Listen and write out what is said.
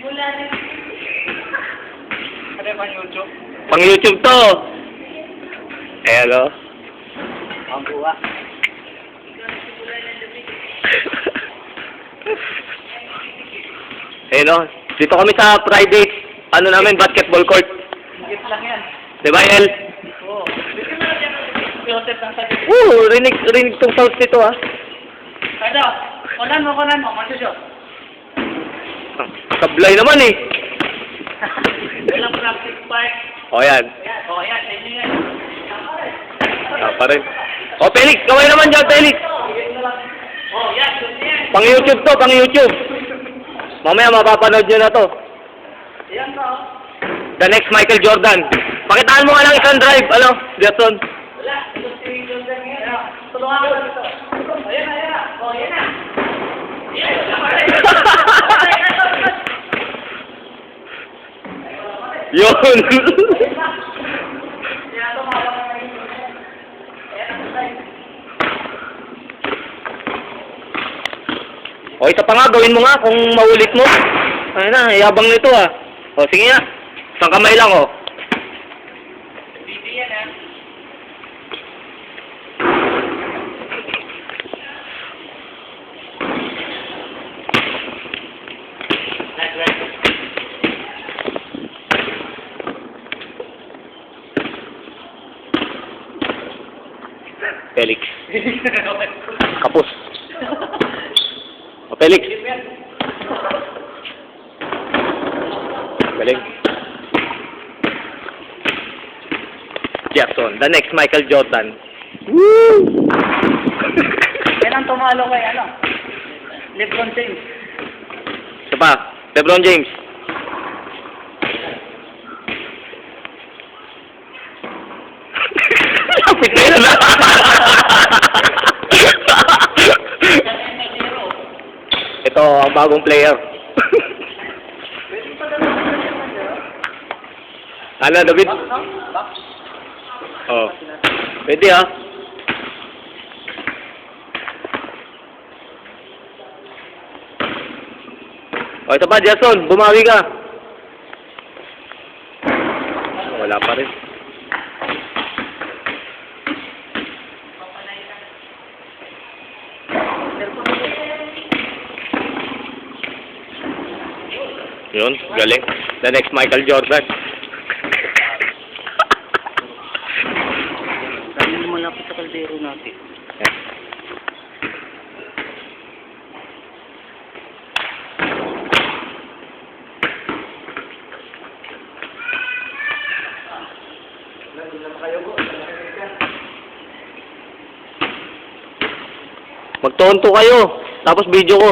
Ano yung pang-YouTube? Pang YouTube to. Ayan o. Ang buwa. Ayan o. Dito kami sa private, ano namin, basketball court. Higit lang yan. Diba, El? Oo. Dito na lang yan. Joseph ang sabi. Rinig tong sounds nito ah. Ano? Kunan mo. Masusyo. Sablay naman eh. Walang practice part. O yan. Ayan. Tignan yan. Pa rin. O Felix, gawin naman dyan Felix. Yan. Pang YouTube to, pang YouTube. Mamaya mapapanood nyo na to. Yan ka. The next Michael Jordan. Pakitaan mo nga lang isang drive, ano, Jason. Wala. Ito si Jordan ngayon. Tulungan ko dito. Ayan na. Ayan na. Yun. O, isa pa nga, gawin mo nga kung maulit mo. Ayun na, yabang nito ah. O, sige nga. Isang kamay lang o. Bibi yan ah. Felix. Kapos. O, Felix. Galing. Jackson, the next Michael Jordan. Woo! Yan ang tumalo kay ano? LeBron James. Isa pa, LeBron James. Lapit na yun ah. Ito ang bagong player. Ano, David? Oh. Pwede ah. O, ito pa, Jason. Bumawi ka. Wala pa rin. Yun, galing. The next Michael Jordan. Dami mo malapit sa kaldero natin. Magtonto kayo. Tapos video ko.